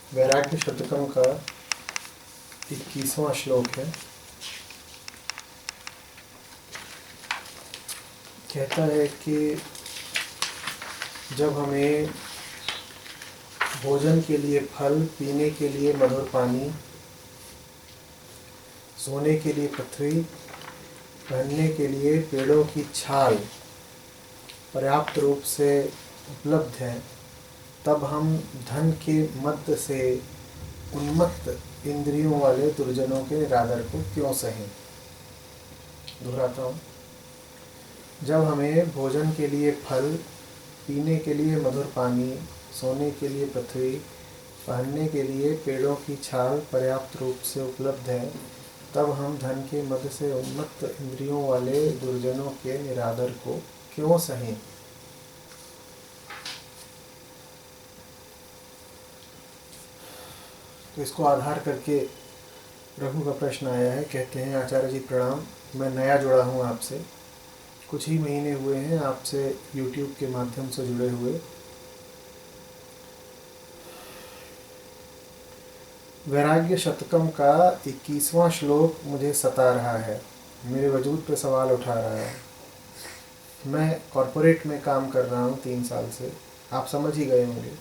वैराग्य शतकम का 21वां श्लोक है। कहता है कि जब हमें भोजन के लिए फल, पीने के लिए मधुर पानी, सोने के लिए पृथ्वी, पहनने के लिए पेड़ों की छाल पर्याप्त रूप से उपलब्ध है, तब हम धन के मद से उन्मत्त इंद्रियों वाले दुर्जनों के निरादर को क्यों सहें। दोहराता हूँ, जब हमें भोजन के लिए फल, पीने के लिए मधुर पानी, सोने के लिए पृथ्वी, पहनने के लिए पेड़ों की छाल पर्याप्त रूप से उपलब्ध है, तब हम धन के मद से उन्मत्त इंद्रियों वाले दुर्जनों के निरादर को क्यों सहें। तो इसको आधार करके रघु का प्रश्न आया है। कहते हैं, आचार्य जी प्रणाम, मैं नया जुड़ा हूँ आपसे, कुछ ही महीने हुए हैं आपसे YouTube के माध्यम से जुड़े हुए। वैराग्य शतकम का 21वां श्लोक मुझे सता रहा है, मेरे वजूद पे सवाल उठा रहा है। मैं कॉरपोरेट में काम कर रहा हूँ 3 साल से, आप समझ ही गए होंगे।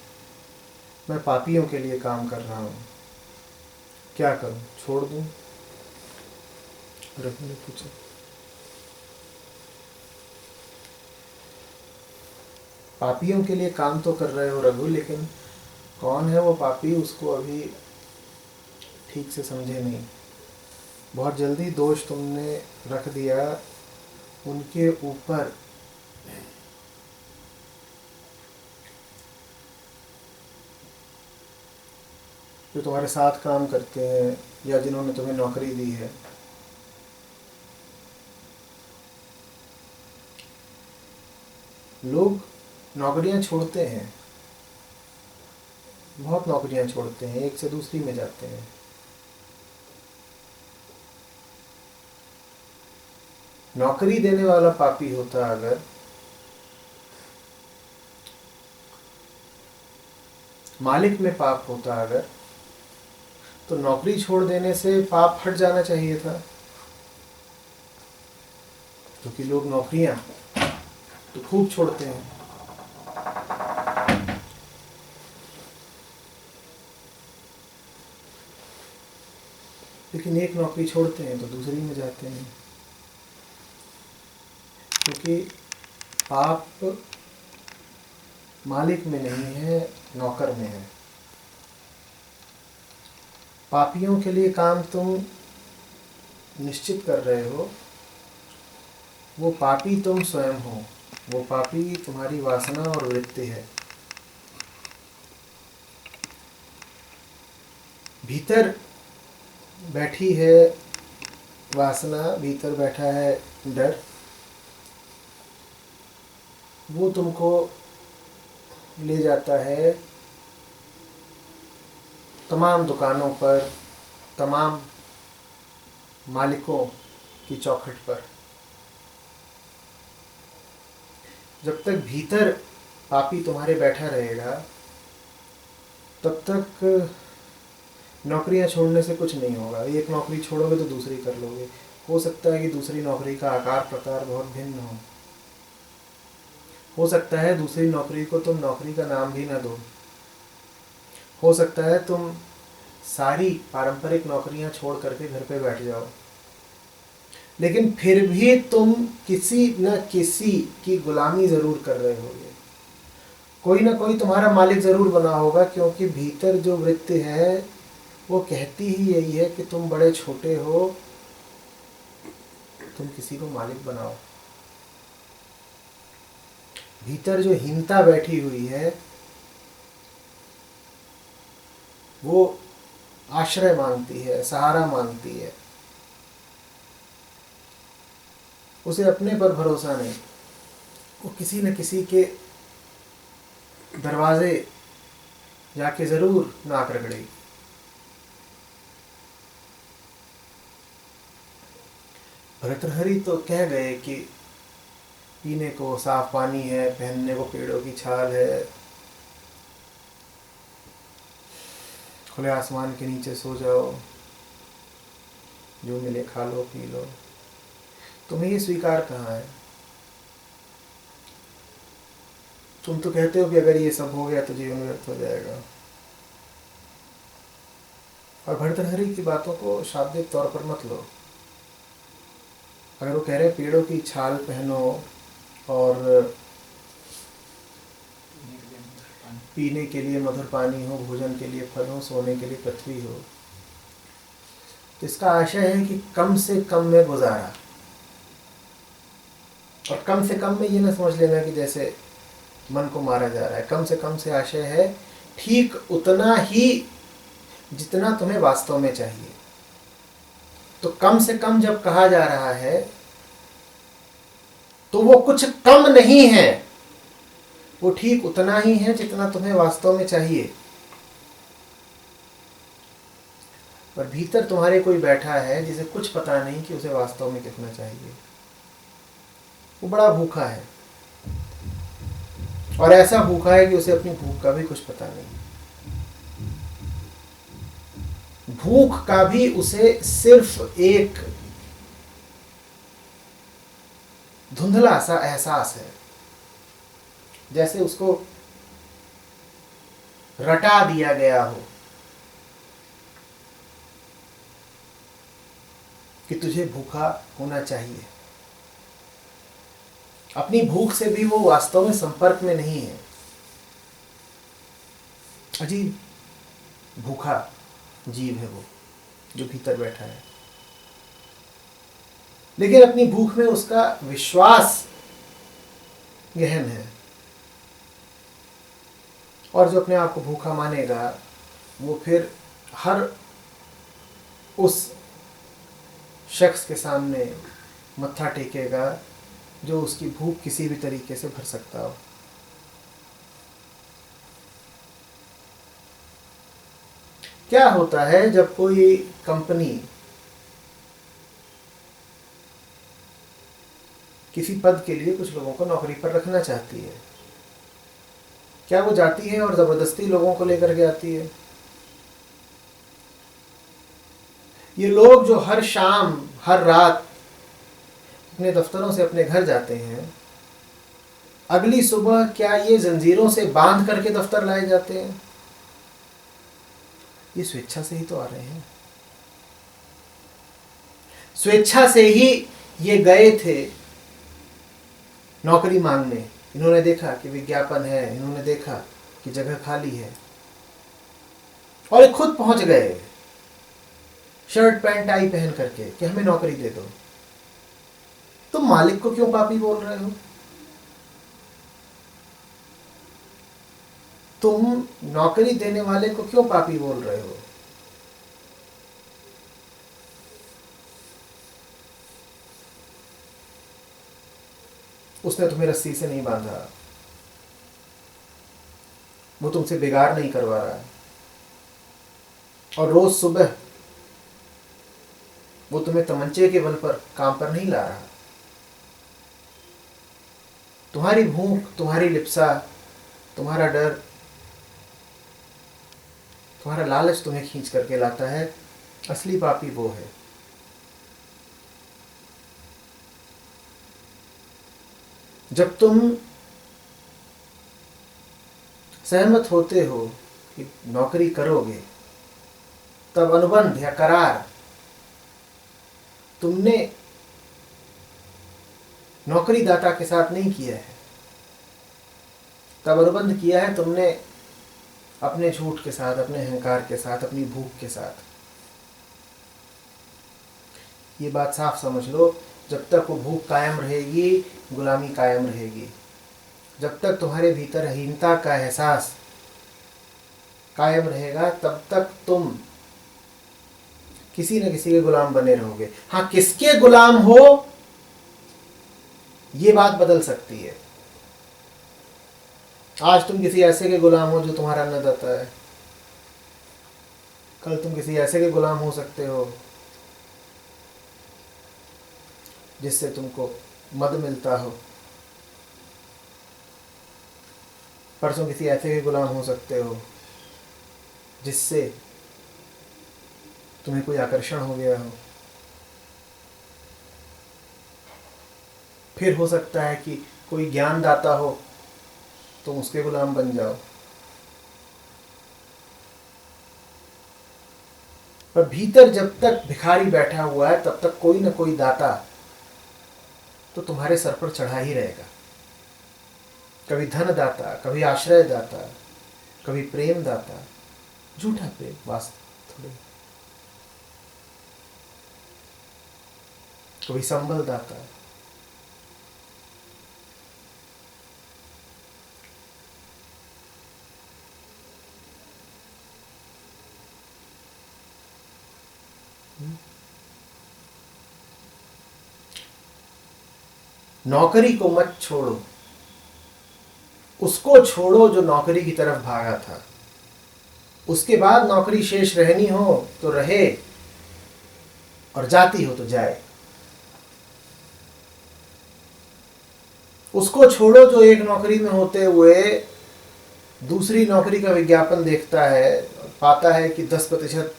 मैं पापियों के लिए काम कर रहा हूँ, क्या करूँ, छोड़ दूँ? रघु ने पूछा। पापियों के लिए काम तो कर रहे हो रघु, लेकिन कौन है वो पापी, उसको अभी ठीक से समझे नहीं। बहुत जल्दी दोष तुमने रख दिया उनके ऊपर जो तुम्हारे साथ काम करते हैं या जिन्होंने तुम्हें नौकरी दी है। लोग नौकरियां छोड़ते हैं, बहुत नौकरियां छोड़ते हैं, एक से दूसरी में जाते हैं। नौकरी देने वाला पापी होता अगर, मालिक में पाप होता अगर, तो नौकरी छोड़ देने से पाप हट जाना चाहिए था। क्योंकि लोग नौकरियां तो खूब छोड़ते हैं। लेकिन एक नौकरी छोड़ते हैं तो दूसरी में जाते हैं, क्योंकि पाप मालिक में नहीं है, नौकर में है। पापियों के लिए काम तुम निश्चित कर रहे हो, वो पापी तुम स्वयं हो, वो पापी तुम्हारी वासना और वृत्ति है। भीतर बैठी है वासना, भीतर बैठा है डर, वो तुमको ले जाता है तमाम दुकानों पर, तमाम मालिकों की चौखट पर। जब तक भीतर पापी तुम्हारे बैठा रहेगा, तब तक नौकरियां छोड़ने से कुछ नहीं होगा। एक नौकरी छोड़ोगे तो दूसरी कर लोगे। हो सकता है कि दूसरी नौकरी का आकार प्रकार बहुत भिन्न हो सकता है दूसरी नौकरी को तुम नौकरी का नाम भी ना दो। हो सकता है तुम सारी पारंपरिक नौकरियां छोड़ करके घर पे बैठ जाओ, लेकिन फिर भी तुम किसी न किसी की गुलामी जरूर कर रहे होगे। कोई ना कोई तुम्हारा मालिक जरूर बना होगा, क्योंकि भीतर जो वृत्ति है वो कहती ही यही है कि तुम बड़े छोटे हो, तुम किसी को मालिक बनाओ। भीतर जो हीनता बैठी हुई है वो आश्रय मांगती है, सहारा मांगती है। उसे अपने पर भरोसा नहीं, वो किसी न किसी के दरवाजे जाके जरूर नाक रगड़ेगी। भर्तृहरि तो कह गए कि पीने को साफ पानी है, पहनने को पेड़ों की छाल है, खुले आसमान के नीचे सो जाओ, जो मिले खा लो पी लो, तुम्हें ये स्वीकार कहाँ है? तुम तो कहते हो कि अगर ये सब हो गया तो जीवन व्यर्थ हो जाएगा। और भर्तृहरि की बातों को शाब्दिक तौर पर मत लो। अगर वो कह रहे हैं पेड़ों की छाल पहनो और पीने के लिए मधुर पानी हो, भोजन के लिए फल हो, सोने के लिए पृथ्वी हो, तो इसका आशय है कि कम से कम में गुजारा। और कम से कम में ये ना समझ लेना कि जैसे मन को मारा जा रहा है। कम से कम से आशय है ठीक उतना ही जितना तुम्हें वास्तव में चाहिए। तो कम से कम जब कहा जा रहा है तो वो कुछ कम नहीं है, वो ठीक उतना ही है जितना तुम्हें वास्तव में चाहिए। पर भीतर तुम्हारे कोई बैठा है जिसे कुछ पता नहीं कि उसे वास्तव में कितना चाहिए। वो बड़ा भूखा है, और ऐसा भूखा है कि उसे अपनी भूख का भी कुछ पता नहीं। भूख का भी उसे सिर्फ एक धुंधला सा एहसास है, जैसे उसको रटा दिया गया हो कि तुझे भूखा होना चाहिए। अपनी भूख से भी वो वास्तव में संपर्क में नहीं है। अजीब भूखा जीव है वो जो भीतर बैठा है, लेकिन अपनी भूख में उसका विश्वास गहन है। और जो अपने आप को भूखा मानेगा वो फिर हर उस शख्स के सामने मत्था टेकेगा जो उसकी भूख किसी भी तरीके से भर सकता हो। क्या होता है जब कोई कंपनी किसी पद के लिए कुछ लोगों को नौकरी पर रखना चाहती है? क्या वो जाती है और जबरदस्ती लोगों को लेकर के आती है? ये लोग जो हर शाम हर रात अपने दफ्तरों से अपने घर जाते हैं, अगली सुबह क्या ये जंजीरों से बांध करके दफ्तर लाए जाते हैं? ये स्वेच्छा से ही तो आ रहे हैं। स्वेच्छा से ही ये गए थे नौकरी मांगने। इन्होंने देखा कि विज्ञापन है, इन्होंने देखा कि जगह खाली है, और ये खुद पहुंच गए शर्ट पैंट टाई पहन करके कि हमें नौकरी दे दो। तुम मालिक को क्यों पापी बोल रहे हो? तुम नौकरी देने वाले को क्यों पापी बोल रहे हो? उसने तुम्हें रस्सी से नहीं बांधा, वो तुमसे बेगार नहीं करवा रहा है, और रोज सुबह वो तुम्हें तमंचे के बल पर काम पर नहीं ला रहा। तुम्हारी भूख, तुम्हारी लिप्सा, तुम्हारा डर, तुम्हारा लालच तुम्हें खींच करके लाता है। असली पापी वो है। जब तुम सहमत होते हो कि नौकरी करोगे, तब अनुबंध या करार तुमने नौकरीदाता के साथ नहीं किया है, तब अनुबंध किया है तुमने अपने झूठ के साथ, अपने अहंकार के साथ, अपनी भूख के साथ। ये बात साफ समझ लो, जब तक वो भूख कायम रहेगी, गुलामी कायम रहेगी। जब तक तुम्हारे भीतर हीनता का एहसास कायम रहेगा, तब तक तुम किसी न किसी के गुलाम बने रहोगे। हाँ, किसके गुलाम हो ये बात बदल सकती है। आज तुम किसी ऐसे के गुलाम हो जो तुम्हारा अन्नदाता है, कल तुम किसी ऐसे के गुलाम हो सकते हो जिससे तुमको मद मिलता हो, परसों किसी ऐसे के गुलाम हो सकते हो जिससे तुम्हें कोई आकर्षण हो गया हो। फिर हो सकता है कि कोई ज्ञानदाता हो, तुम उसके गुलाम बन जाओ। पर भीतर जब तक भिखारी बैठा हुआ है तब तक कोई ना कोई दाता तो तुम्हारे सर पर चढ़ा ही रहेगा। कभी धन दाता, कभी आश्रय दाता, कभी प्रेम दाता, झूठा प्रेम, वास्तव थोड़ी, कभी संबल दाता। नौकरी को मत छोड़ो, उसको छोड़ो जो नौकरी की तरफ भागा था। उसके बाद नौकरी शेष रहनी हो तो रहे, और जाती हो तो जाए। उसको छोड़ो जो एक नौकरी में होते हुए दूसरी नौकरी का विज्ञापन देखता है, पाता है कि 10%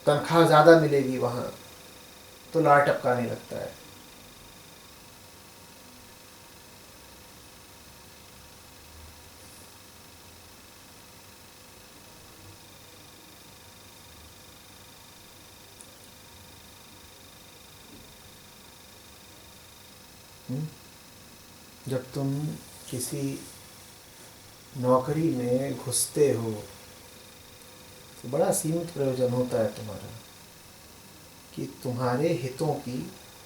तनख्वाह ज्यादा मिलेगी वहां, तो लार टपकाने लगता है। जब तुम किसी नौकरी में घुसते हो तो बड़ा सीमित प्रयोजन होता है तुम्हारा कि तुम्हारे हितों की,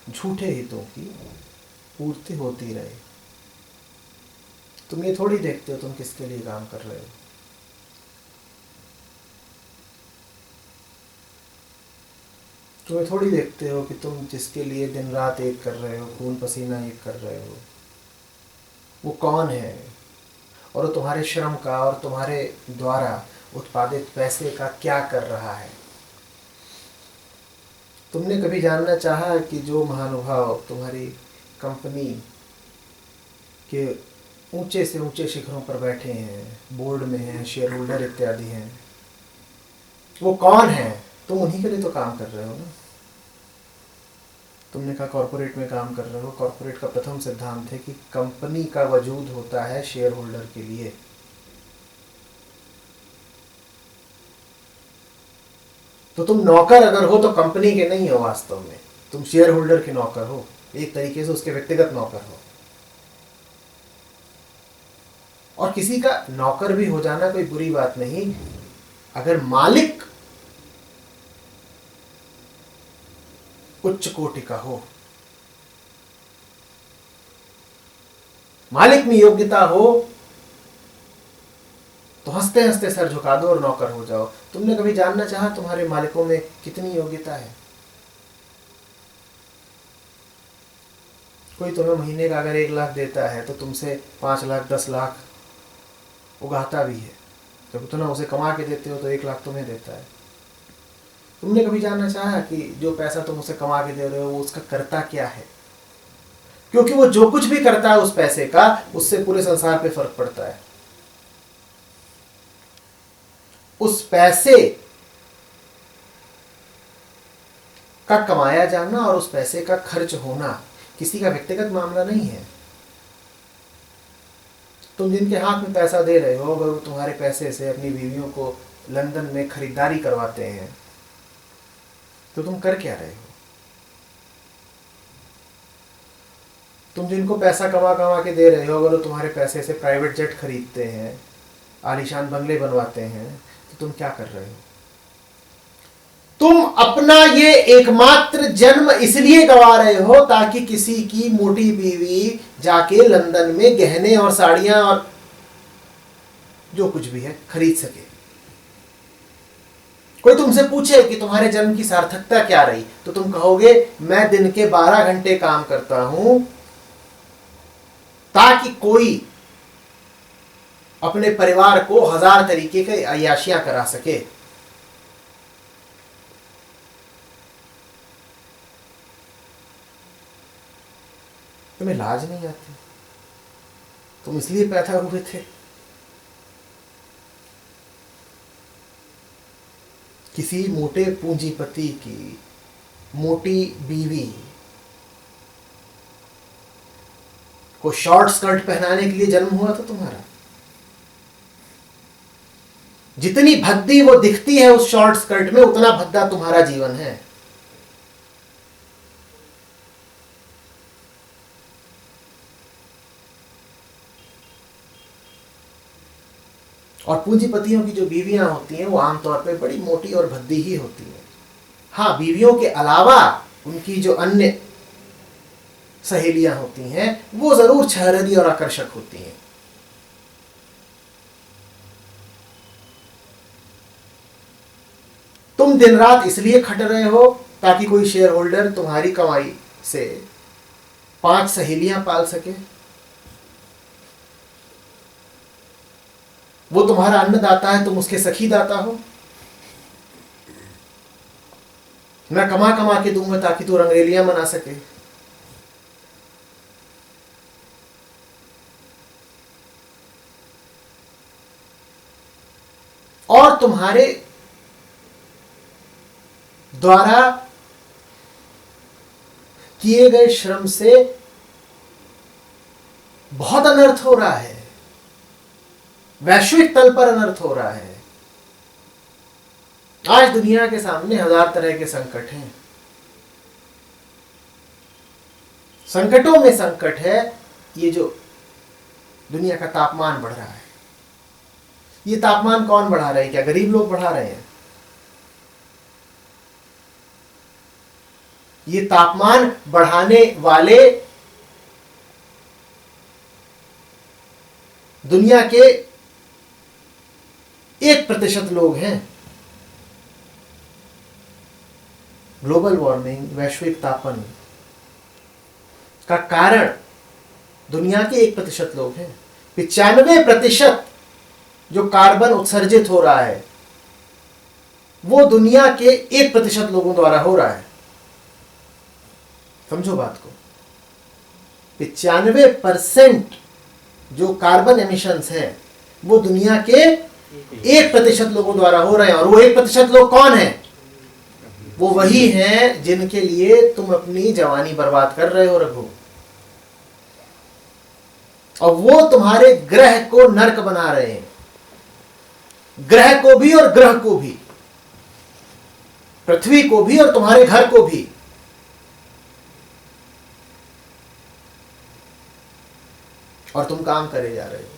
झूठे हितों की पूर्ति होती रहे। तुम ये थोड़ी देखते हो तुम किसके लिए काम कर रहे हो। तुम्हें थोड़ी देखते हो कि तुम जिसके लिए दिन रात एक कर रहे हो, खून पसीना एक कर रहे हो, वो कौन है और वो तुम्हारे श्रम का और तुम्हारे द्वारा उत्पादित पैसे का क्या कर रहा है। तुमने कभी जानना चाहा कि जो महानुभाव तुम्हारी कंपनी के ऊंचे से ऊंचे शिखरों पर बैठे हैं, बोर्ड में हैं, शेयर होल्डर इत्यादि हैं, वो कौन है? तुम उन्हीं के लिए तो काम कर रहे हो ना। तुमने कहा कॉर्पोरेट में काम कर रहे हो। कॉर्पोरेट का प्रथम सिद्धांत है कि कंपनी का वजूद होता है शेयर होल्डर के लिए। तो तुम नौकर अगर हो तो कंपनी के नहीं हो, वास्तव में तुम शेयर होल्डर के नौकर हो, एक तरीके से उसके व्यक्तिगत नौकर हो। और किसी का नौकर भी हो जाना कोई बुरी बात नहीं, अगर मालिक उच्च कोटि का हो, मालिक में योग्यता हो, तो हंसते हंसते सर झुका दो और नौकर हो जाओ। तुमने कभी जानना चाहा तुम्हारे मालिकों में कितनी योग्यता है? कोई तुम्हें महीने का अगर 1 लाख देता है तो तुमसे 5 लाख 10 लाख उगाता भी है। जब उतना उसे कमा के देते हो तो 1 लाख तुम्हें देता है। तुमने कभी जानना चाहा कि जो पैसा तुम उसे कमा के दे रहे हो वो उसका करता क्या है? क्योंकि वो जो कुछ भी करता है उस पैसे का, उससे पूरे संसार पे फर्क पड़ता है। उस पैसे का कमाया जाना और उस पैसे का खर्च होना किसी का व्यक्तिगत मामला नहीं है। तुम जिनके हाथ में पैसा दे रहे हो, अगर वो तुम्हारे पैसे से अपनी बीवियों को लंदन में खरीदारी करवाते हैं तो तुम कर क्या रहे हो? तुम जिनको पैसा कमा कमा के दे रहे हो, अगर वो तुम्हारे पैसे से प्राइवेट जेट खरीदते हैं, आलीशान बंगले बनवाते हैं, तो तुम क्या कर रहे हो? तुम अपना ये एकमात्र जन्म इसलिए गवा रहे हो ताकि किसी की मोटी बीवी जाके लंदन में गहने और साड़ियां और जो कुछ भी है खरीद सके। कोई तुमसे पूछे कि तुम्हारे जन्म की सार्थकता क्या रही, तो तुम कहोगे मैं दिन के 12 घंटे काम करता हूं ताकि कोई अपने परिवार को 1000 तरीके की अय्याशियां करा सके। तुम्हें लाज नहीं आती? तुम इसलिए पैदा हुए थे किसी मोटे पूंजीपति की मोटी बीवी को शॉर्ट स्कर्ट पहनाने के लिए जन्म हुआ था तुम्हारा? जितनी भद्दी वो दिखती है उस शॉर्ट स्कर्ट में, उतना भद्दा तुम्हारा जीवन है। और पूंजीपतियों की जो बीवियां होती हैं वो आमतौर पे बड़ी मोटी और भद्दी ही होती हैं। हाँ, बीवियों के अलावा उनकी जो अन्य सहेलियां होती हैं वो जरूर छहरदी और आकर्षक होती हैं। तुम दिन रात इसलिए खट रहे हो ताकि कोई शेयर होल्डर तुम्हारी कमाई से 5 सहेलियां पाल सके। वो तुम्हारा अन्नदाता है, तुम उसके सखी दाता हो। मैं कमा कमा के दूंगा ताकि तू रंगरेलियां मना सके। और तुम्हारे द्वारा किए गए श्रम से बहुत अनर्थ हो रहा है, वैश्विक तल पर अनर्थ हो रहा है। आज दुनिया के सामने 1000 तरह के संकट हैं। संकटों में संकट है ये जो दुनिया का तापमान बढ़ रहा है। ये तापमान कौन बढ़ा रहे हैं? क्या गरीब लोग बढ़ा रहे हैं? ये तापमान बढ़ाने वाले दुनिया के 1% लोग हैं। ग्लोबल वार्मिंग, वैश्विक तापन का कारण दुनिया के 1% लोग हैं। 95% जो कार्बन उत्सर्जित हो रहा है वो दुनिया के 1% लोगों द्वारा हो रहा है। समझो बात को। 95% जो कार्बन एमिशंस है वो दुनिया के 1% लोगों द्वारा हो रहे हैं। और वो 1% लोग कौन हैं? वो वही हैं जिनके लिए तुम अपनी जवानी बर्बाद कर रहे हो रघु। और वो तुम्हारे ग्रह को नर्क बना रहे हैं, ग्रह को भी और ग्रह को भी, पृथ्वी को भी और तुम्हारे घर को भी। और तुम काम करे जा रहे हो।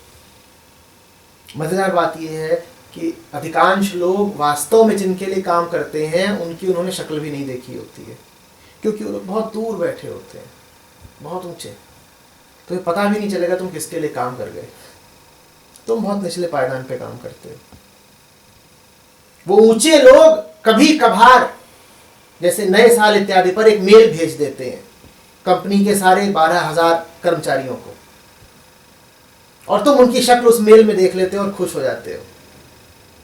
मजेदार बात यह है कि अधिकांश लोग वास्तव में जिनके लिए काम करते हैं उनकी उन्होंने शक्ल भी नहीं देखी होती है, क्योंकि वो लोग बहुत दूर बैठे होते हैं, बहुत ऊंचे। तुम्हें पता भी नहीं चलेगा तुम किसके लिए काम कर गए। तुम बहुत निचले पायदान पे काम करते हो। वो ऊंचे लोग कभी कभार जैसे नए साल इत्यादि पर एक मेल भेज देते हैं कंपनी के सारे 12,000 कर्मचारियों को, और तुम उनकी शक्ल उस मेल में देख लेते हो और खुश हो जाते हो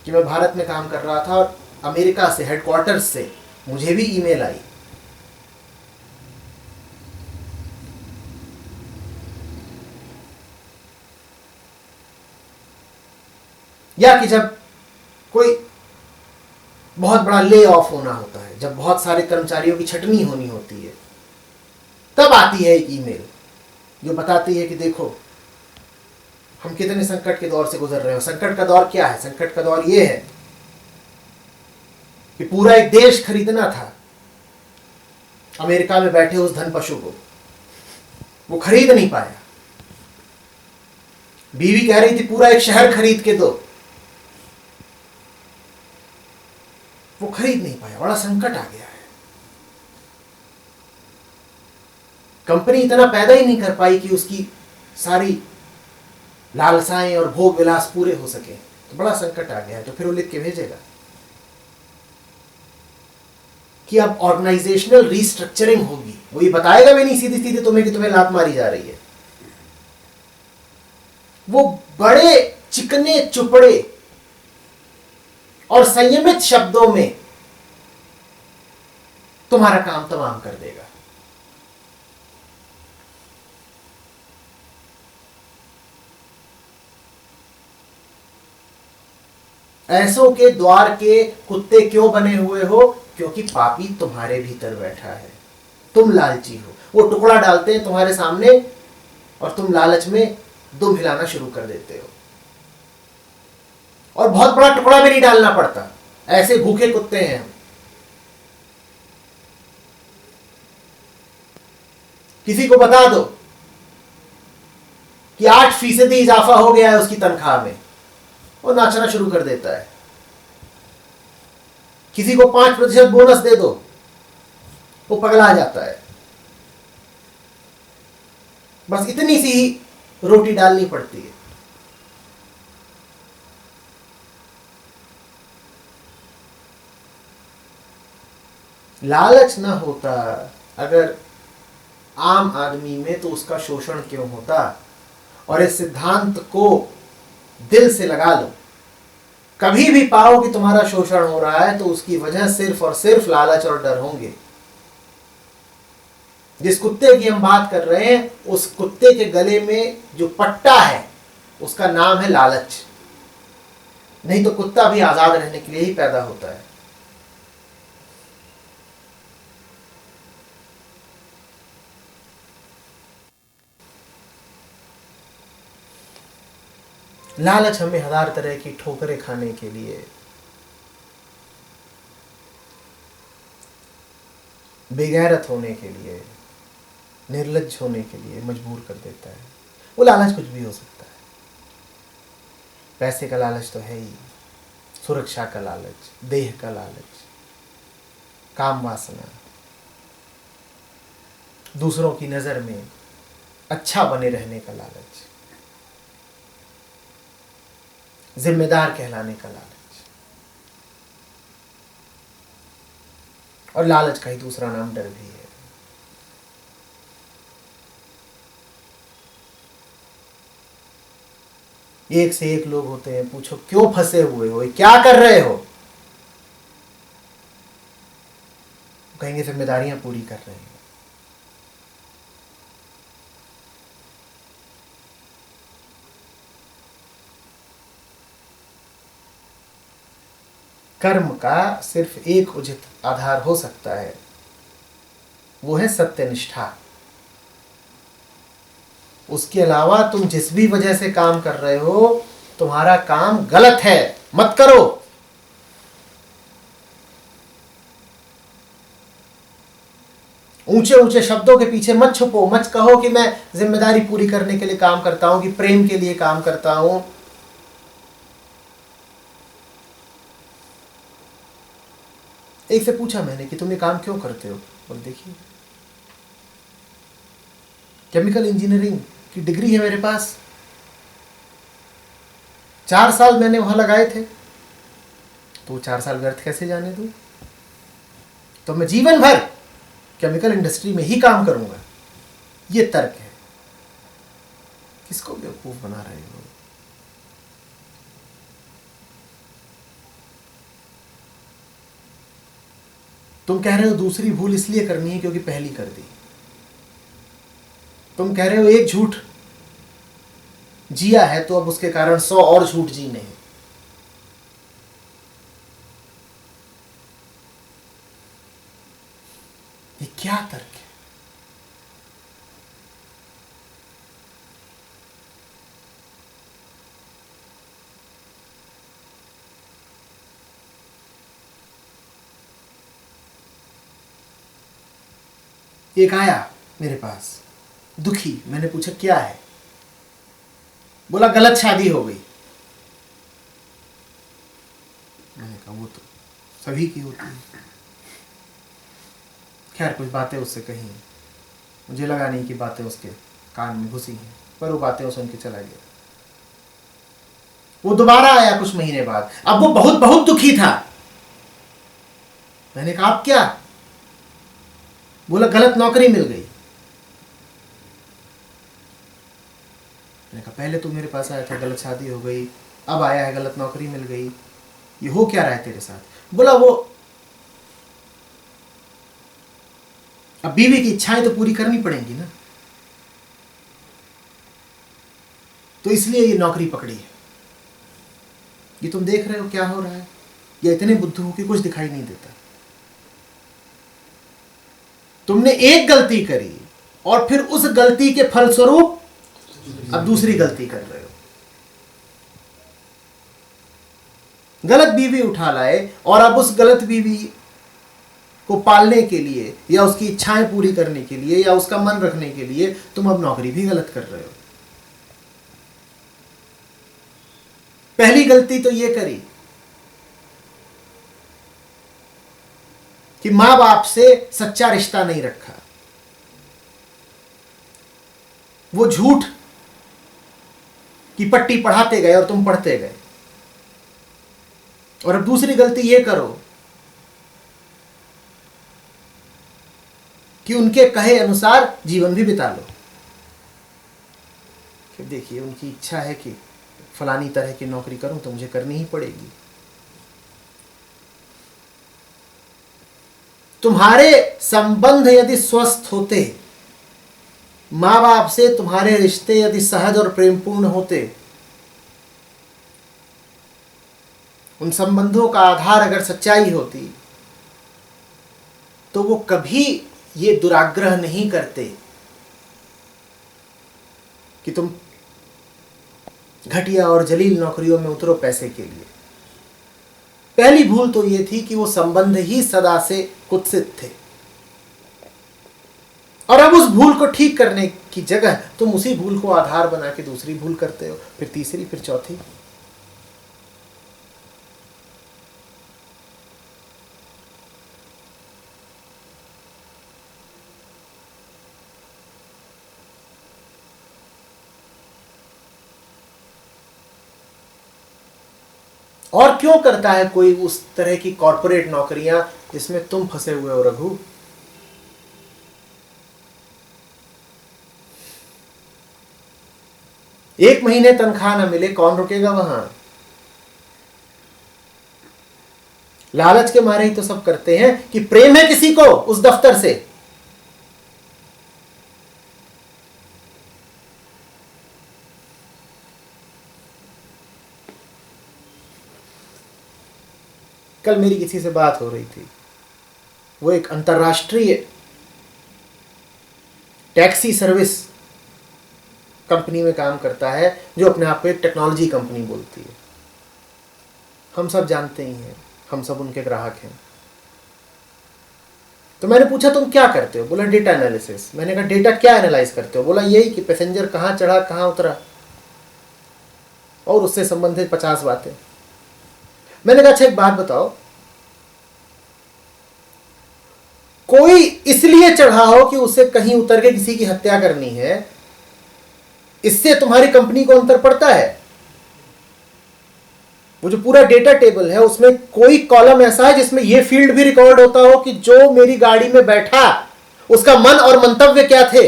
कि मैं भारत में काम कर रहा था और अमेरिका से, हेडक्वार्टर्स से मुझे भी ईमेल आई। या कि जब कोई बहुत बड़ा ले ऑफ होना होता है, जब बहुत सारे कर्मचारियों की छटनी होनी होती है, तब आती है एक ईमेल जो बताती है कि देखो हम कितने संकट के दौर से गुजर रहे हो। संकट का दौर क्या है? संकट का दौर यह है कि पूरा एक देश खरीदना था अमेरिका में बैठे उस धन पशु को, वो खरीद नहीं पाया। बीवी कह रही थी पूरा एक शहर खरीद के दो, वो खरीद नहीं पाया। बड़ा संकट आ गया है। कंपनी इतना पैदा ही नहीं कर पाई कि उसकी सारी लालसाएं और भोग विलास पूरे हो सके। तो बड़ा संकट आ गया है। तो फिर वो लिख के भेजेगा कि अब ऑर्गेनाइजेशनल रीस्ट्रक्चरिंग होगी। वो ये बताएगा भी नहीं सीधी सीधी तुम्हें कि तुम्हें लात मारी जा रही है। वो बड़े चिकने चुपड़े और संयमित शब्दों में तुम्हारा काम तमाम कर देगा। ऐसों के द्वार के कुत्ते क्यों बने हुए हो? क्योंकि पापी तुम्हारे भीतर बैठा है, तुम लालची हो। वो टुकड़ा डालते हैं तुम्हारे सामने और तुम लालच में दुम हिलाना शुरू कर देते हो, और बहुत बड़ा टुकड़ा भी नहीं डालना पड़ता, ऐसे भूखे कुत्ते हैं हम। किसी को बता दो कि 8% इजाफा हो गया है उसकी तनख्वाह में, वो नाचना शुरू कर देता है। किसी को 5% बोनस दे दो, वो पगला जाता है। बस इतनी सी ही रोटी डालनी पड़ती है। लालच ना होता अगर आम आदमी में, तो उसका शोषण क्यों होता? और इस सिद्धांत को दिल से लगा लो, कभी भी पाओ कि तुम्हारा शोषण हो रहा है तो उसकी वजह सिर्फ और सिर्फ लालच और डर होंगे। जिस कुत्ते की हम बात कर रहे हैं, उस कुत्ते के गले में जो पट्टा है उसका नाम है लालच। नहीं तो कुत्ता भी आजाद रहने के लिए ही पैदा होता है। लालच हमें हजार तरह की ठोकरें खाने के लिए, बेगैरत होने के लिए, निर्लज्ज होने के लिए मजबूर कर देता है। वो लालच कुछ भी हो सकता है। पैसे का लालच तो है ही, सुरक्षा का लालच, देह का लालच, काम वासना, दूसरों की नजर में अच्छा बने रहने का लालच, जिम्मेदार कहलाने का लालच। और लालच का ही दूसरा नाम डर भी है। एक से एक लोग होते हैं, पूछो क्यों फंसे हुए हो, क्या कर रहे हो? कहेंगे जिम्मेदारियां पूरी कर रहे हैं। कर्म का सिर्फ एक उचित आधार हो सकता है, वो है सत्यनिष्ठा। उसके अलावा तुम जिस भी वजह से काम कर रहे हो, तुम्हारा काम गलत है, मत करो। ऊंचे ऊंचे शब्दों के पीछे मत छुपो, मत कहो कि मैं जिम्मेदारी पूरी करने के लिए काम करता हूं, कि प्रेम के लिए काम करता हूं। एक से पूछा मैंने कि तुम ये काम क्यों करते हो? बोल देखिए, केमिकल इंजीनियरिंग की डिग्री है मेरे पास, 4 साल मैंने वहां लगाए थे, तो 4 साल व्यर्थ कैसे जाने दूं? तो मैं जीवन भर केमिकल इंडस्ट्री में ही काम करूंगा। ये तर्क है। किसको बेवकूफ बना रहे हो? तुम कह रहे हो दूसरी भूल इसलिए करनी है क्योंकि पहली कर दी। तुम कह रहे हो एक झूठ जिया है तो अब उसके कारण 100 और झूठ जीने हैं। ये क्या तर्क है? एक आया मेरे पास दुखी, मैंने पूछा क्या है? बोला गलत शादी हो गई। मैंने कहा वो तो सभी की होती है। खैर कुछ बातें उससे कही, मुझे लगा नहीं कि बातें उसके कान में घुसी हैं, पर वो बातें सुन के चला गया। वो दोबारा आया कुछ महीने बाद, अब वो बहुत बहुत दुखी था। मैंने कहा आप क्या? बोला गलत नौकरी मिल गई। मैंने कहा पहले तो मेरे पास आया था, गलत शादी हो गई, अब आया है गलत नौकरी मिल गई, ये हो क्या रहा है तेरे साथ? बोला वो अब बीवी की इच्छाएं तो पूरी करनी पड़ेंगी ना, तो इसलिए ये नौकरी पकड़ी है। ये तुम देख रहे हो क्या हो रहा है, या इतने बुद्धू हो कि कुछ दिखाई नहीं देता। तुमने एक गलती करी और फिर उस गलती के फलस्वरूप अब दूसरी गलती कर रहे हो। गलत बीवी उठा लाए और अब उस गलत बीवी को पालने के लिए या उसकी इच्छाएं पूरी करने के लिए या उसका मन रखने के लिए तुम अब नौकरी भी गलत कर रहे हो। पहली गलती तो ये करी कि मां बाप से सच्चा रिश्ता नहीं रखा, वो झूठ की पट्टी पढ़ाते गए और तुम पढ़ते गए। और अब दूसरी गलती ये करो कि उनके कहे अनुसार जीवन भी बिता लो कि देखिए उनकी इच्छा है कि फलानी तरह की नौकरी करूं तो मुझे करनी ही पड़ेगी। तुम्हारे संबंध यदि स्वस्थ होते, मां बाप से तुम्हारे रिश्ते यदि सहज और प्रेमपूर्ण होते, उन संबंधों का आधार अगर सच्चाई होती, तो वो कभी ये दुराग्रह नहीं करते कि तुम घटिया और जलील नौकरियों में उतरो पैसे के लिए। पहली भूल तो ये थी कि वो संबंध ही सदा से कुत्सित थे, और अब उस भूल को ठीक करने की जगह तुम उसी भूल को आधार बना के दूसरी भूल करते हो, फिर तीसरी, फिर चौथी। और क्यों करता है कोई उस तरह की कॉरपोरेट नौकरियां जिसमें तुम फंसे हुए हो रघु? एक महीने तनख्वाह ना मिले, कौन रुकेगा वहां? लालच के मारे ही तो सब करते हैं कि प्रेम है किसी को उस दफ्तर से। कल मेरी किसी से बात हो रही थी, वो एक अंतर्राष्ट्रीय टैक्सी सर्विस कंपनी में काम करता है, जो अपने आप को एक टेक्नोलॉजी कंपनी बोलती है। हम सब जानते ही हैं, हम सब उनके ग्राहक हैं। तो मैंने पूछा तुम क्या करते हो? बोला डेटा एनालिसिस। मैंने कहा डेटा क्या एनालाइज करते हो? बोला यही कि पैसेंजर कहां चढ़ा कहां उतरा और उससे संबंधित 50 बातें। मैंने कहा अच्छा एक बात बताओ, कोई इसलिए चढ़ा हो कि उसे कहीं उतर के किसी की हत्या करनी है, इससे तुम्हारी कंपनी को अंतर पड़ता है? वो जो पूरा डेटा टेबल है उसमें कोई कॉलम ऐसा है जिसमें यह फील्ड भी रिकॉर्ड होता हो कि जो मेरी गाड़ी में बैठा उसका मन और मंतव्य क्या थे?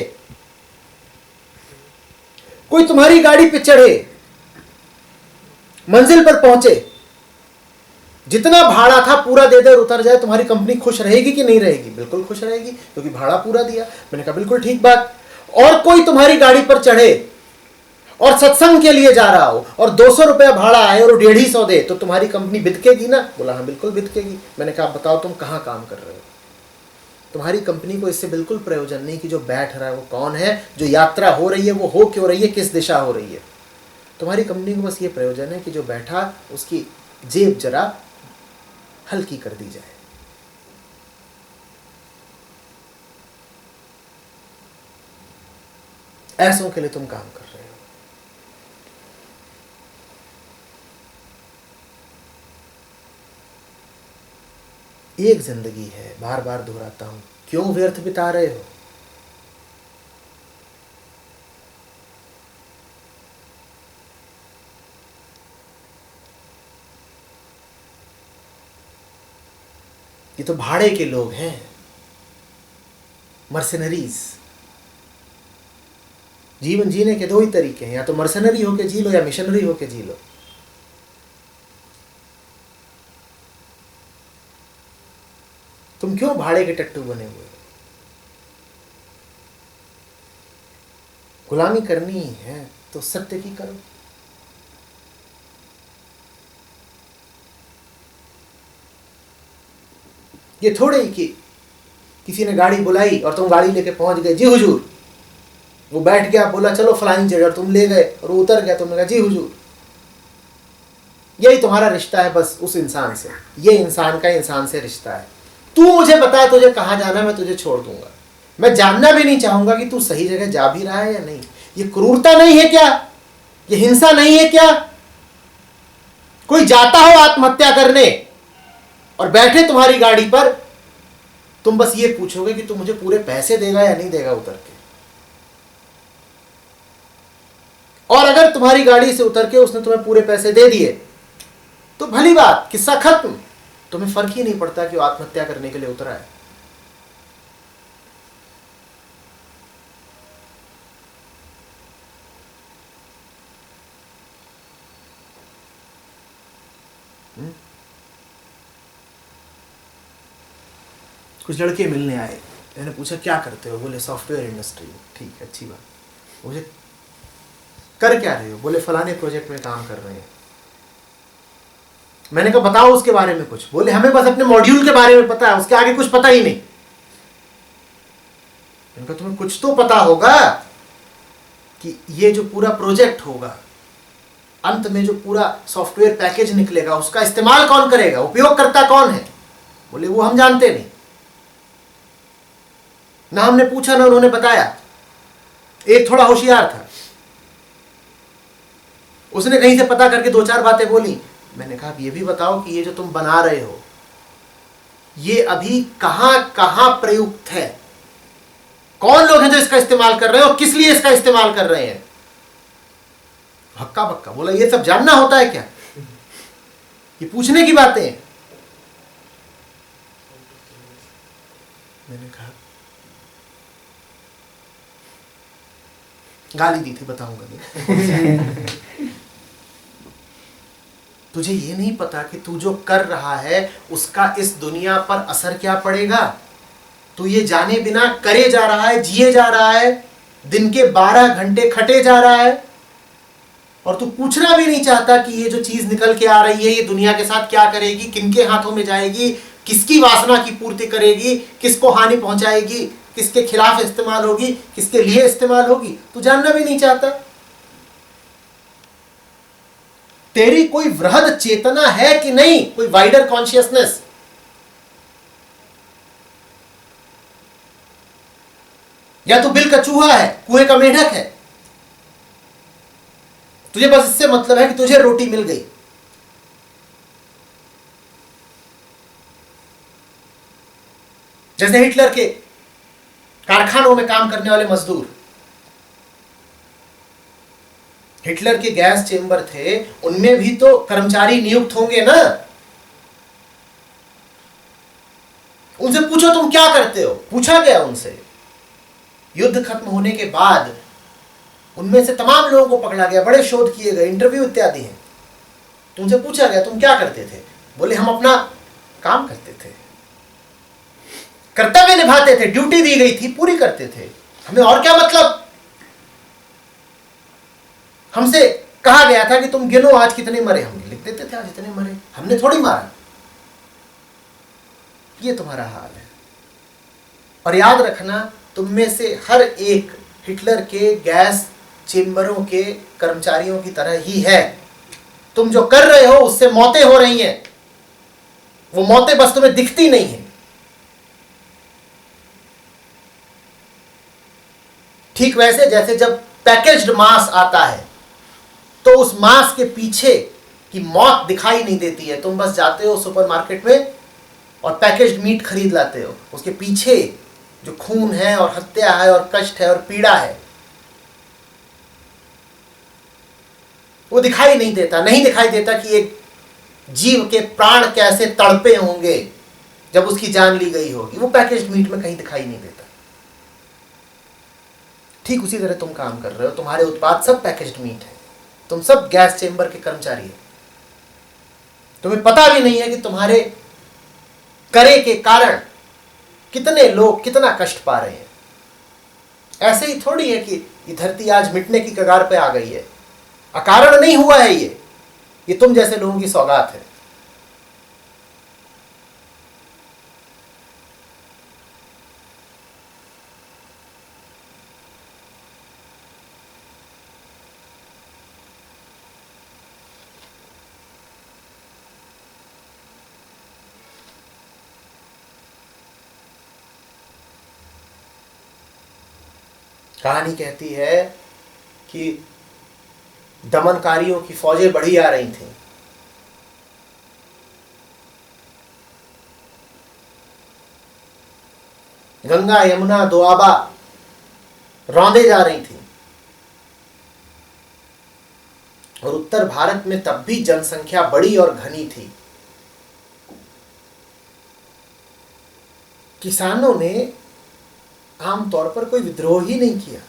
कोई तुम्हारी गाड़ी पे चढ़े, मंजिल पर पहुंचे, जितना भाड़ा था पूरा दे दे और उतर जाए, तुम्हारी कंपनी खुश रहेगी कि नहीं रहेगी? बिल्कुल खुश रहेगी, क्योंकि भाड़ा पूरा दिया। मैंने कहा बिल्कुल ठीक बात। और कोई तुम्हारी गाड़ी पर चढ़े और सत्संग के लिए जा रहा हो और 200 रुपया भाड़ा आए और 150 दे, तो तुम्हारी कंपनी बिदकेगी ना? बोला हाँ बिल्कुल बिदकेगी। मैंने कहा बताओ तुम कहां काम कर रहे हो? तुम्हारी कंपनी को इससे बिल्कुल प्रयोजन नहीं कि जो बैठ रहा है वो कौन है, जो यात्रा हो रही है वो हो क्यों रही है, किस दिशा हो रही है। तुम्हारी कंपनी को बस ये प्रयोजन है कि जो बैठा उसकी जेब जरा हल्की कर दी जाए। ऐसों के लिए तुम काम कर रहे हो। एक जिंदगी है, बार बार दोहराता हूं, क्यों व्यर्थ बिता रहे हो? ये तो भाड़े के लोग हैं, मर्सिनरीज। जीवन जीने के दो ही तरीके हैं, या तो मर्सिनरी होके जी लो या मिशनरी होके जी लो। तुम क्यों भाड़े के टट्टू बने हुए हो? गुलामी करनी है तो सत्य की करो। ये थोड़े ही कि किसी ने गाड़ी बुलाई और तुम गाड़ी लेके पहुंच गए, जी हुजूर। वो बैठ गया, बोला चलो फलानी जगह, तुम ले गए और वो उतर गया, तुमने कहा जी हुजूर। यही तुम्हारा रिश्ता है बस उस इंसान से। ये इंसान का इंसान से रिश्ता है। तू मुझे बता तुझे कहाँ जाना, मैं तुझे छोड़ दूंगा। मैं जानना भी नहीं चाहूंगा कि तू सही जगह जा भी रहा है या नहीं। ये क्रूरता नहीं है क्या? ये हिंसा नहीं है क्या? कोई जाता हो आत्महत्या करने और बैठे तुम्हारी गाड़ी पर, तुम बस ये पूछोगे कि तू मुझे पूरे पैसे देगा या नहीं देगा उतर के। और अगर तुम्हारी गाड़ी से उतर के उसने तुम्हें पूरे पैसे दे दिए तो भली बात, किस्सा खत्म। तुम्हें फर्क ही नहीं पड़ता कि वो आत्महत्या करने के लिए उतरा है। कुछ लड़के मिलने आए, मैंने पूछा क्या करते हो? बोले सॉफ्टवेयर इंडस्ट्री में। ठीक है, अच्छी बात। मुझे कर क्या रहे हो? बोले फलाने प्रोजेक्ट में काम कर रहे हैं। मैंने कहा बताओ उसके बारे में कुछ। बोले हमें बस अपने मॉड्यूल के बारे में पता है, उसके आगे कुछ पता ही नहीं। मैंने कहा तुम्हें कुछ तो पता होगा कि ये जो पूरा प्रोजेक्ट होगा, अंत में जो पूरा सॉफ्टवेयर पैकेज निकलेगा, उसका इस्तेमाल कौन करेगा, उपयोगकर्ता कौन है? बोले वो हम जानते नहीं, ना हमने पूछा ना उन्होंने बताया। एक थोड़ा होशियार था, उसने कहीं से पता करके दो चार बातें बोली। मैंने कहा ये भी बताओ कि ये जो तुम बना रहे हो ये अभी कहां कहां प्रयुक्त है, कौन लोग हैं जो इसका इस्तेमाल कर रहे हो, किस लिए इसका इस्तेमाल कर रहे हैं? हक्का बक्का बोला ये सब जानना होता है क्या? ये पूछने की बातें हैं। मैंने कहा गाली दी थी, बताऊंगा नहीं। तुझे ये नहीं पता कि तू जो कर रहा है उसका इस दुनिया पर असर क्या पड़ेगा? तू ये जाने बिना करे जा रहा है, जिए जा रहा है, दिन के 12 घंटे खटे जा रहा है, और तू पूछना भी नहीं चाहता कि ये जो चीज निकल के आ रही है ये दुनिया के साथ क्या करेगी, किनके हाथों में जाएगी, किसकी वासना की पूर्ति करेगी, किसको हानि पहुंचाएगी, किसके खिलाफ इस्तेमाल होगी, किसके लिए इस्तेमाल होगी, तू जानना भी नहीं चाहता। तेरी कोई वृहद चेतना है कि नहीं, कोई वाइडर कॉन्शियसनेस? या तू बिल का चूहा है, कुएं का मेढक है? तुझे बस इससे मतलब है कि तुझे रोटी मिल गई। जैसे हिटलर के कारखानों में काम करने वाले मजदूर, हिटलर के गैस चेंबर थे, उनमें भी तो कर्मचारी नियुक्त होंगे ना। उनसे पूछो तुम क्या करते हो, पूछा गया उनसे। युद्ध खत्म होने के बाद उनमें से तमाम लोगों को पकड़ा गया, बड़े शोध किए गए, इंटरव्यू इत्यादि हैं। तुमसे पूछा गया तुम क्या करते थे? बोले हम अपना काम करते थे, कर्तव्य निभाते थे, ड्यूटी दी गई थी पूरी करते थे, हमें और क्या मतलब। हमसे कहा गया था कि तुम गिनो आज कितने मरे, हम लिख देते थे आज इतने मरे, हमने थोड़ी मारा। ये तुम्हारा हाल है। और याद रखना तुम में से हर एक हिटलर के गैस चेंबरों के कर्मचारियों की तरह ही है। तुम जो कर रहे हो उससे मौतें हो रही हैं, वो मौतें बस तुम्हें दिखती नहीं है। ठीक वैसे जैसे जब पैकेज्ड मांस आता है तो उस मांस के पीछे की मौत दिखाई नहीं देती है। तुम बस जाते हो सुपरमार्केट में और पैकेज्ड मीट खरीद लाते हो, उसके पीछे जो खून है और हत्या है और कष्ट है और पीड़ा है वो दिखाई नहीं देता। नहीं दिखाई देता कि एक जीव के प्राण कैसे तड़पे होंगे जब उसकी जान ली गई होगी, वो पैकेज्ड मीट में कहीं दिखाई नहीं देता। ठीक उसी तरह तुम काम कर रहे हो, तुम्हारे उत्पाद सब पैकेज्ड मीट है, तुम सब गैस चेंबर के कर्मचारी हो। तुम्हें पता भी नहीं है कि तुम्हारे करे के कारण कितने लोग कितना कष्ट पा रहे हैं। ऐसे ही थोड़ी है कि ये धरती आज मिटने की कगार पे आ गई है, अकारण नहीं हुआ है। ये तुम जैसे लोगों की सौगात है। कहानी कहती है कि दमनकारियों की फौजें बढ़ी आ रही थीं। गंगा यमुना दोआबा रौंदे जा रही थी और उत्तर भारत में तब भी जनसंख्या बड़ी और घनी थी। किसानों ने आमतौर पर कोई विद्रोह ही नहीं किया।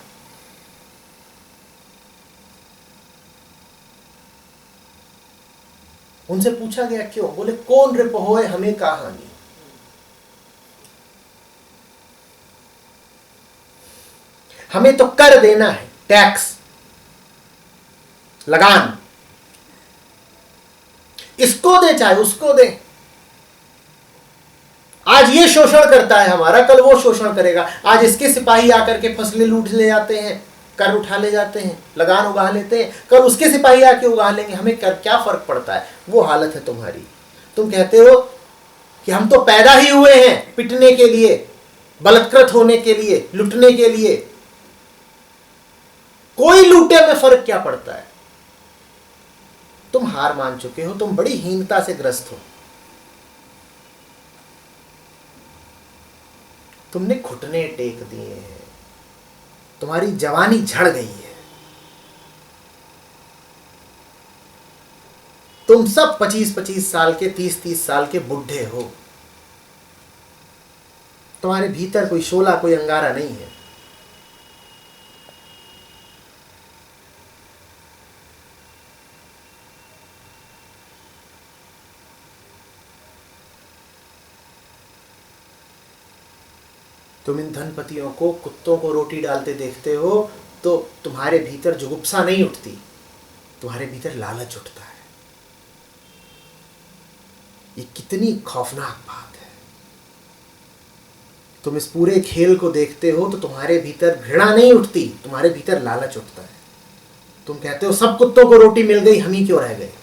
उनसे पूछा गया क्यों? बोले कौन रिपोए हमें कहानी। हमें तो कर देना है, टैक्स, लगान, इसको दे चाहे उसको दे। आज ये शोषण करता है हमारा, कल वो शोषण करेगा। आज इसके सिपाही आकर के फसलें लूट ले जाते हैं, कर उठा ले जाते हैं, लगान उगा लेते हैं, कल उसके सिपाही आके उगा लेंगे। हमें कर क्या फर्क पड़ता है? वो हालत है तुम्हारी। तुम कहते हो कि हम तो पैदा ही हुए हैं पिटने के लिए, बलात्कृत होने के लिए, लूटने के लिए। कोई लूटे में फर्क क्या पड़ता है? तुम हार मान चुके हो, तुम बड़ी हीनता से ग्रस्त हो। तुमने घुटने टेक दिए हैं, तुम्हारी जवानी झड़ गई है। तुम सब 25-25 साल के, 30-30 साल के बुढ़े हो। तुम्हारे भीतर कोई शोला, कोई अंगारा नहीं है। तुम इन धनपतियों को कुत्तों को रोटी डालते देखते हो तो तुम्हारे भीतर जुगुप्सा नहीं उठती, तुम्हारे भीतर लालच उठता है। ये कितनी खौफनाक बात है। तुम इस पूरे खेल को देखते हो तो तुम्हारे भीतर घृणा नहीं उठती, तुम्हारे भीतर लालच उठता है। तुम कहते हो सब कुत्तों को रोटी मिल गई, हम ही क्यों रह गए।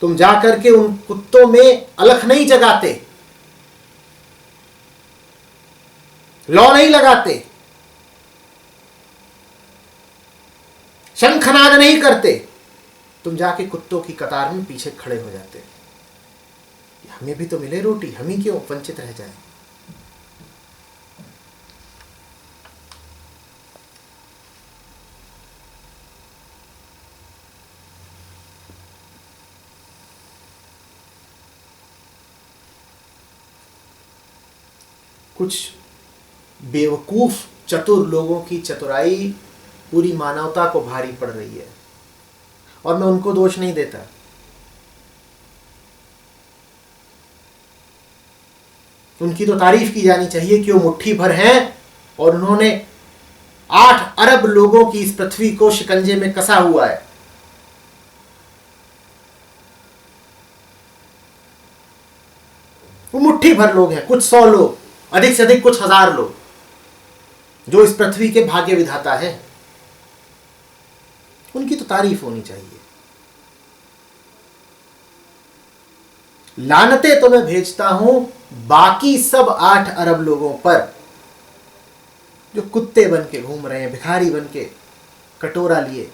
तुम जाकर के उन कुत्तों में अलख नहीं जगाते, लौ नहीं लगाते, शंखनाद नहीं करते। तुम जाके कुत्तों की कतार में पीछे खड़े हो जाते। हमें भी तो मिले रोटी, हम ही क्यों वंचित रह जाए। कुछ बेवकूफ चतुर लोगों की चतुराई पूरी मानवता को भारी पड़ रही है और मैं उनको दोष नहीं देता। उनकी तो तारीफ की जानी चाहिए कि वो मुट्ठी भर हैं और उन्होंने 8 अरब लोगों की इस पृथ्वी को शिकंजे में कसा हुआ है। वो मुट्ठी भर लोग हैं, कुछ 100 लोग, अधिक से अधिक कुछ 1000 लोग, जो इस पृथ्वी के भाग्य विधाता है। उनकी तो तारीफ होनी चाहिए। लानते तो मैं भेजता हूं बाकी सब 8 अरब लोगों पर जो कुत्ते बन के घूम रहे हैं, भिखारी बन के कटोरा लिए,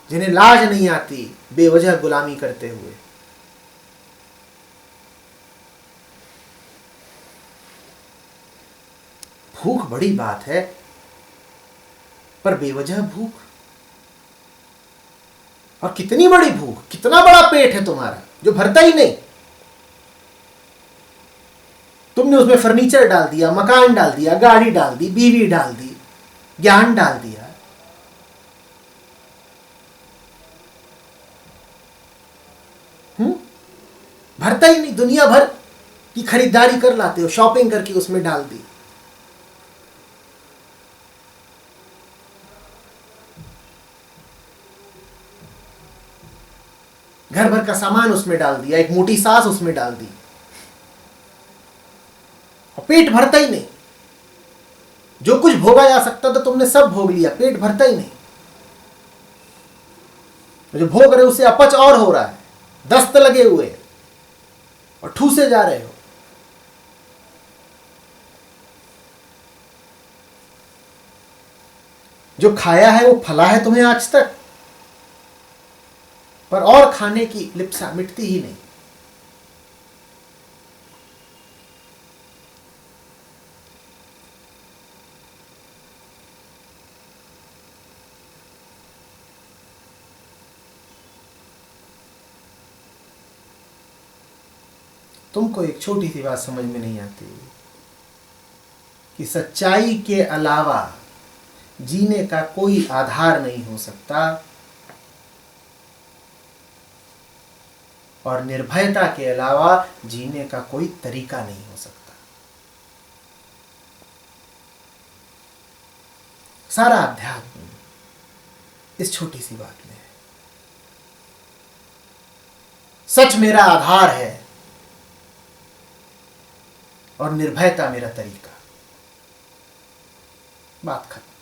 जिन्हें लाज नहीं आती बेवजह गुलामी करते हुए। भूख बड़ी बात है, पर बेवजह भूख, और कितनी बड़ी भूख, कितना बड़ा पेट है तुम्हारा जो भरता ही नहीं। तुमने उसमें फर्नीचर डाल दिया, मकान डाल दिया, गाड़ी डाल दी, बीवी डाल दी, ज्ञान डाल दिया। भरता ही नहीं। दुनिया भर की खरीदारी कर लाते हो, शॉपिंग करके उसमें डाल दी। घर भर का सामान उसमें डाल दिया, एक मोटी सास उसमें डाल दी, और पेट भरता ही नहीं। जो कुछ भोगा जा सकता था तुमने सब भोग लिया, पेट भरता ही नहीं। जो भोग रहे उसे अपच और हो रहा है, दस्त लगे हुए हैं और ठूसे जा रहे हो। जो खाया है वो फला है तुम्हें आज तक, पर और खाने की लिप्सा मिटती ही नहीं। तुमको एक छोटी सी बात समझ में नहीं आती कि सच्चाई के अलावा जीने का कोई आधार नहीं हो सकता, और निर्भयता के अलावा जीने का कोई तरीका नहीं हो सकता। सारा अध्यात्म इस छोटी सी बात में है। सच मेरा आधार है और निर्भयता मेरा तरीका। बात खत्म।